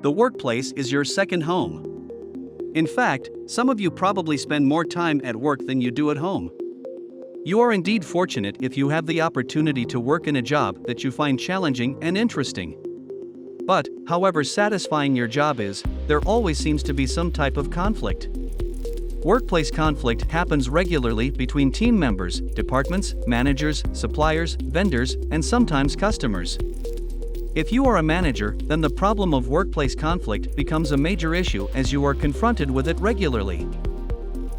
The workplace is your second home. In fact, some of you probably spend more time at work than you do at home. You are indeed fortunate if you have the opportunity to work in a job that you find challenging and interesting. But, however satisfying your job is, there always seems to be some type of conflict. Workplace conflict happens regularly between team members, departments, managers, suppliers, vendors, and sometimes customers. If you are a manager, then the problem of workplace conflict becomes a major issue as you are confronted with it regularly.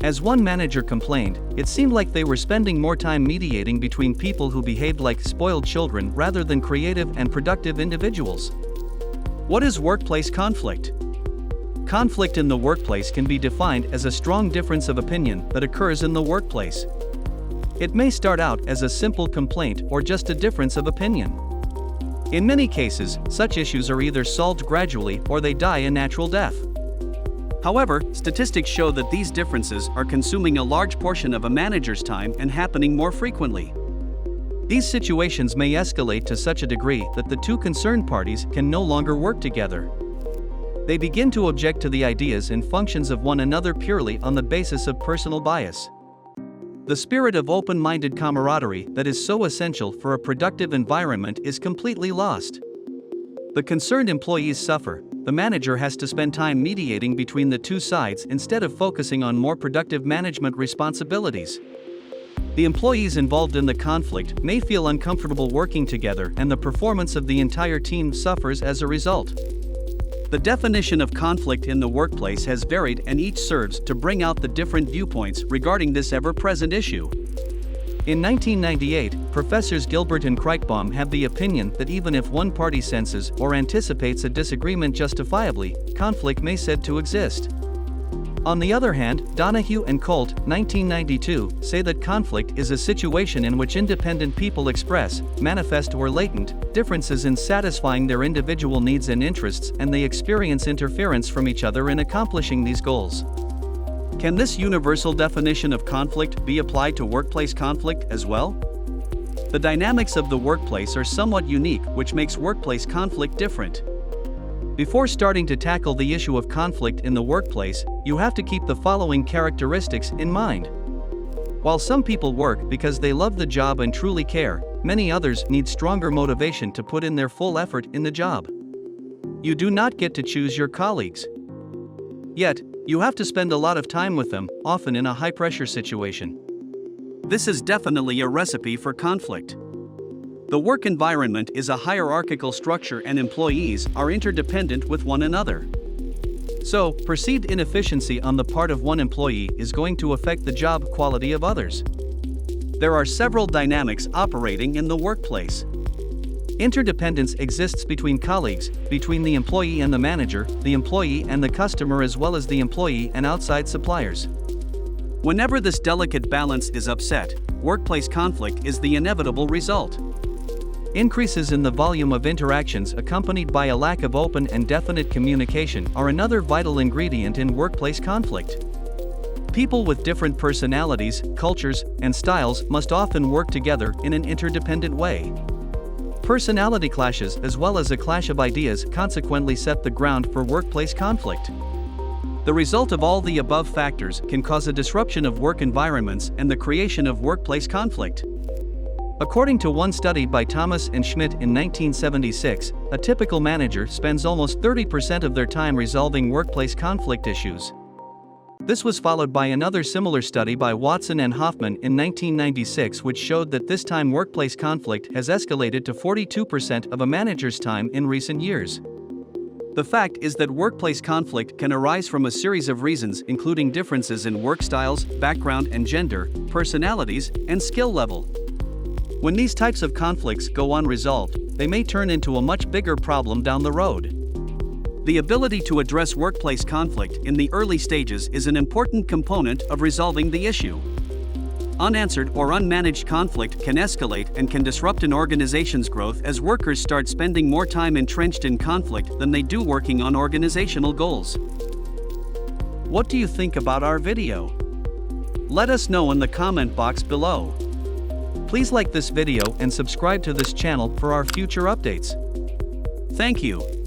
As one manager complained, it seemed like they were spending more time mediating between people who behaved like spoiled children rather than creative and productive individuals. What is workplace conflict? Conflict in the workplace can be defined as a strong difference of opinion that occurs in the workplace. It may start out as a simple complaint or just a difference of opinion. In many cases, such issues are either solved gradually or they die a natural death. However, statistics show that these differences are consuming a large portion of a manager's time and happening more frequently. These situations may escalate to such a degree that the two concerned parties can no longer work together. They begin to object to the ideas and functions of one another purely on the basis of personal bias. The spirit of open-minded camaraderie that is so essential for a productive environment is completely lost. The concerned employees suffer. The manager has to spend time mediating between the two sides instead of focusing on more productive management responsibilities. The employees involved in the conflict may feel uncomfortable working together, and the performance of the entire team suffers as a result. The definition of conflict in the workplace has varied, and each serves to bring out the different viewpoints regarding this ever-present issue. In 1998, Professors Gilbert and Krikbaum have the opinion that even if one party senses or anticipates a disagreement justifiably, conflict may said to exist. On the other hand, Donahue and Colt, 1992, say that conflict is a situation in which independent people express, manifest or latent, differences in satisfying their individual needs and interests, and they experience interference from each other in accomplishing these goals. Can this universal definition of conflict be applied to workplace conflict as well? The dynamics of the workplace are somewhat unique, which makes workplace conflict different. Before starting to tackle the issue of conflict in the workplace, you have to keep the following characteristics in mind. While some people work because they love the job and truly care, many others need stronger motivation to put in their full effort in the job. You do not get to choose your colleagues. Yet, you have to spend a lot of time with them, often in a high-pressure situation. This is definitely a recipe for conflict. The work environment is a hierarchical structure, and employees are interdependent with one another. So, perceived inefficiency on the part of one employee is going to affect the job quality of others. There are several dynamics operating in the workplace. Interdependence exists between colleagues, between the employee and the manager, the employee and the customer, as well as the employee and outside suppliers. Whenever this delicate balance is upset, workplace conflict is the inevitable result. Increases in the volume of interactions accompanied by a lack of open and definite communication are another vital ingredient in workplace conflict. People with different personalities, cultures, and styles must often work together in an interdependent way. Personality clashes, as well as a clash of ideas, consequently set the ground for workplace conflict. The result of all the above factors can cause a disruption of work environments and the creation of workplace conflict. According to one study by Thomas and Schmidt in 1976, a typical manager spends almost 30% of their time resolving workplace conflict issues. This was followed by another similar study by Watson and Hoffman in 1996, which showed that this time workplace conflict has escalated to 42% of a manager's time in recent years. The fact is that workplace conflict can arise from a series of reasons, including differences in work styles, background and gender, personalities, and skill level. When these types of conflicts go unresolved, they may turn into a much bigger problem down the road. The ability to address workplace conflict in the early stages is an important component of resolving the issue. Unanswered or unmanaged conflict can escalate and can disrupt an organization's growth as workers start spending more time entrenched in conflict than they do working on organizational goals. What do you think about our video? Let us know in the comment box below. Please like this video and subscribe to this channel for our future updates. Thank you.